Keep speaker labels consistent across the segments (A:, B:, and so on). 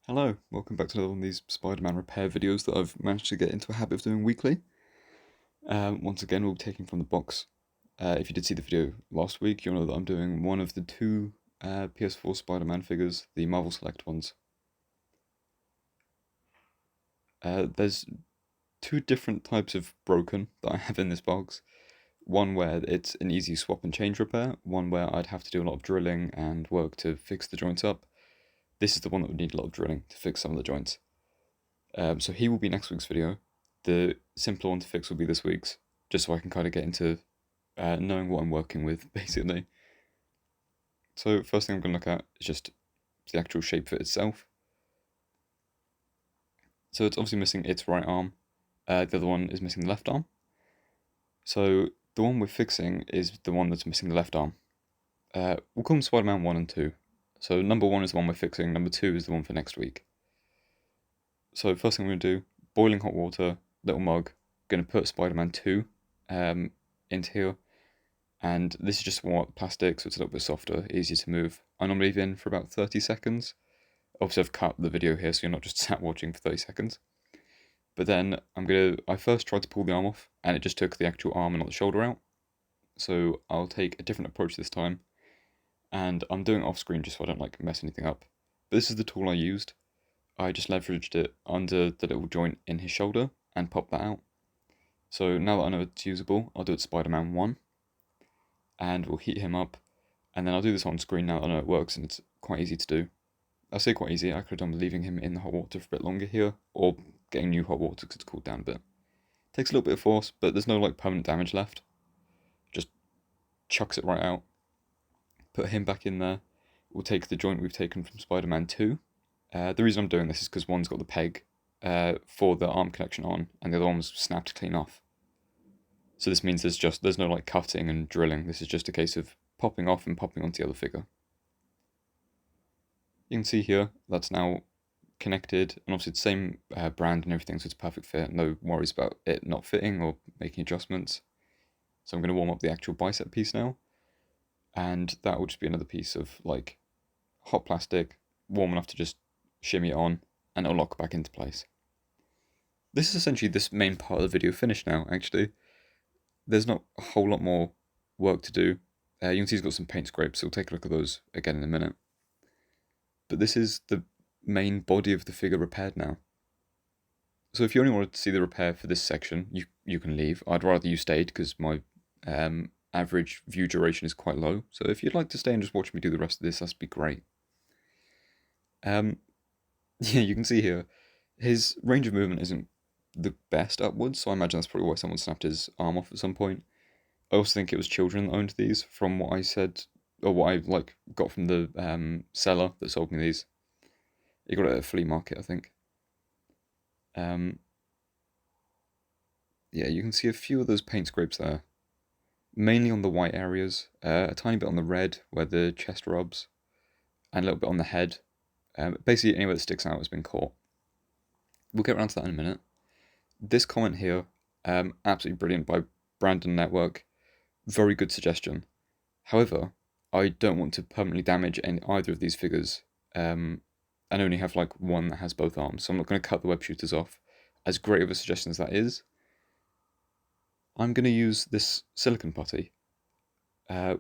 A: Hello, welcome back to another one of these Spider-Man repair videos that I've managed to get into a habit of doing weekly. Once again, we'll be taking from the box. If you did see the video last week, you'll know that I'm doing one of the two PS4 Spider-Man figures, the Marvel Select ones. There's two different types of broken that I have in this box. One where it's an easy swap and change repair, one where I'd have to do a lot of drilling and work to fix the joints up. This is the one that would need a lot of drilling to fix some of the joints. So he will be next week's video. The simpler one to fix will be this week's, just so I can kind of get into knowing what I'm working with, basically. So first thing I'm going to look at is just the actual shape fit itself. So it's obviously missing its right arm. The other one is missing the left arm. So the one we're fixing is the one that's missing the left arm. We'll call them Spider-Man 1 and 2. So number 1 is the one we're fixing, number 2 is the one for next week. So first thing I'm going to do, boiling hot water, little mug, going to put Spider-Man 2 into here. And this is just warm up plastic, so it's a little bit softer, easier to move. I normally leave in for about 30 seconds. Obviously I've cut the video here so you're not just sat watching for 30 seconds. But then I first tried to pull the arm off and it just took the actual arm and not the shoulder out. So I'll take a different approach this time. And I'm doing it off screen just so I don't mess anything up. But this is the tool I used. I just leveraged it under the little joint in his shoulder and popped that out. So now that I know it's usable, I'll do it Spider-Man 1. And we'll heat him up. And then I'll do this on screen now that I know it works and it's quite easy to do. I say quite easy, I could have done with leaving him in the hot water for a bit longer here, or getting new hot water because it's cooled down a bit. Takes a little bit of force, but there's no permanent damage left. Just chucks it right out. Put him back in there. We'll take the joint we've taken from Spider-Man 2. The reason I'm doing this is because one's got the peg for the arm connection on, and the other one was snapped clean off. So this means there's no cutting and drilling. This is just a case of popping off and popping onto the other figure. You can see here that's now connected, and obviously it's the same brand and everything, so it's a perfect fit. No worries about it not fitting or making adjustments. So I'm going to warm up the actual bicep piece now, and that will just be another piece of hot plastic, warm enough to just shimmy it on, and it'll lock back into place. This is essentially this main part of the video finished now, actually. There's not a whole lot more work to do. You can see he's got some paint scrapes, so we'll take a look at those again in a minute. But this is the main body of the figure repaired now. So if you only wanted to see the repair for this section, you can leave. I'd rather you stayed because my average view duration is quite low. So if you'd like to stay and just watch me do the rest of this, that'd be great. Yeah, you can see here, his range of movement isn't the best upwards, so I imagine that's probably why someone snapped his arm off at some point. I also think it was children that owned these, from what I said, or what I got from the seller that sold me these. He got it at a flea market, I think. Yeah, you can see a few of those paint scrapes there, mainly on the white areas, a tiny bit on the red where the chest rubs, and a little bit on the head. Basically, anywhere that sticks out has been caught. We'll get around to that in a minute. This comment here, absolutely brilliant by Brandon Network. Very good suggestion. However, I don't want to permanently damage either of these figures, and only have one that has both arms. So I'm not going to cut the web shooters off. As great of a suggestion as that is, I'm going to use this silicone putty,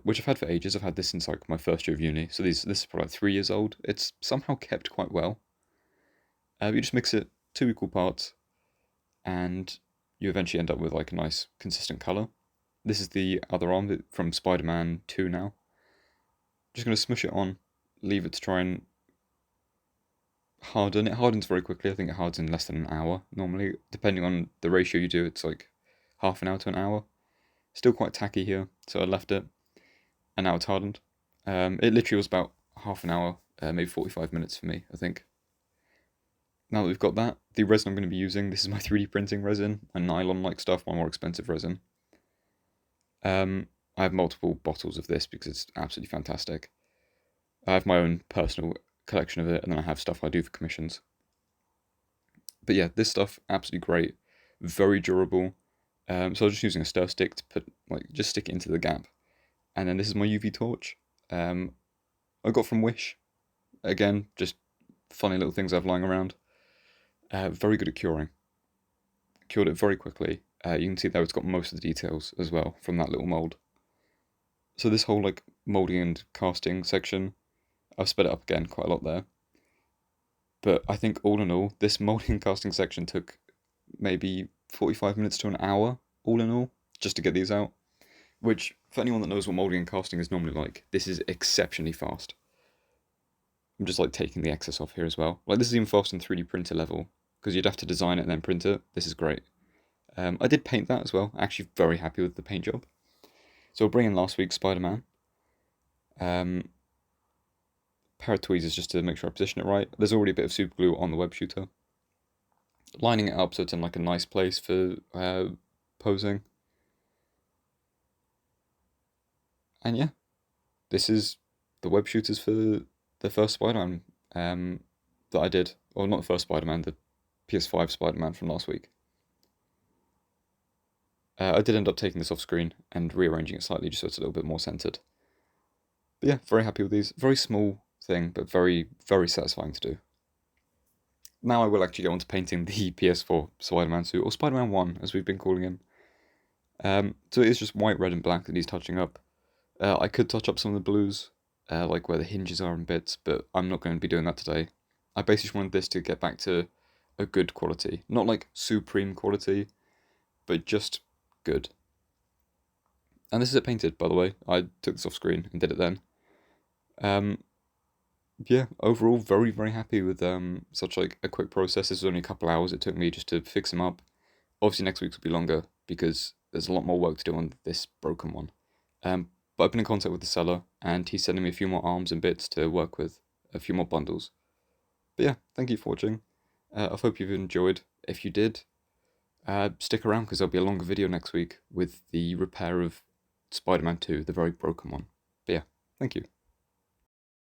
A: which I've had for ages. I've had this since my first year of uni. So this is probably 3 years old. It's somehow kept quite well. You just mix it 2 equal parts, and you eventually end up with a nice consistent colour. This is the other arm from Spider-Man 2 now. Just going to smush it on, leave it to try and harden. It hardens very quickly. I think it hardens in less than an hour normally. Depending on the ratio you do, it's half an hour to an hour. Still quite tacky here, so I left it, and now it's hardened. It literally was about half an hour, maybe 45 minutes for me, I think. Now that we've got that, the resin I'm going to be using, this is my 3D printing resin, my nylon-like stuff, my more expensive resin. I have multiple bottles of this because it's absolutely fantastic. I have my own personal collection of it, and then I have stuff I do for commissions. But yeah, this stuff, absolutely great, very durable. So I was just using a stir stick to put, just stick it into the gap. And then this is my UV torch. I got from Wish. Again, just funny little things I have lying around. Very good at curing. Cured it very quickly. You can see there it's got most of the details as well from that little mold. So this whole like molding and casting section, I've sped it up again quite a lot there. But I think all in all, this molding and casting section took maybe 45 minutes to an hour, all in all, just to get these out. Which, for anyone that knows what molding and casting is normally like, this is exceptionally fast. I'm just like taking the excess off here as well. Like this is even faster than 3D printer level, because you'd have to design it and then print it. This is great. I did paint that as well. Actually very happy with the paint job. So we'll bring in last week's Spider-Man. Pair of tweezers just to make sure I position it right. There's already a bit of super glue on the web shooter. Lining it up so it's in like a nice place for posing. And yeah, this is the web shooters for the first Spider-Man that I did. Or not the first Spider-Man, the PS5 Spider-Man from last week. I did end up taking this off screen and rearranging it slightly just so it's a little bit more centered. But yeah, very happy with these. Very small thing, but very, very satisfying to do. Now I will actually go on to painting the PS4 Spider-Man suit, or Spider-Man 1, as we've been calling him. So it is just white, red, and black that he's touching up. I could touch up some of the blues, like where the hinges are and bits, but I'm not going to be doing that today. I basically just wanted this to get back to a good quality. Not like supreme quality, but just good. And this is it painted, by the way. I took this off screen and did it then. Yeah, overall, very, very happy with such like a quick process. This was only a couple hours it took me just to fix him up. Obviously, next week's will be longer because there's a lot more work to do on this broken one. But I've been in contact with the seller, and he's sending me a few more arms and bits to work with, a few more bundles. But yeah, thank you for watching. I hope you've enjoyed. If you did, stick around because there'll be a longer video next week with the repair of Spider-Man 2, the very broken one. But yeah, thank you.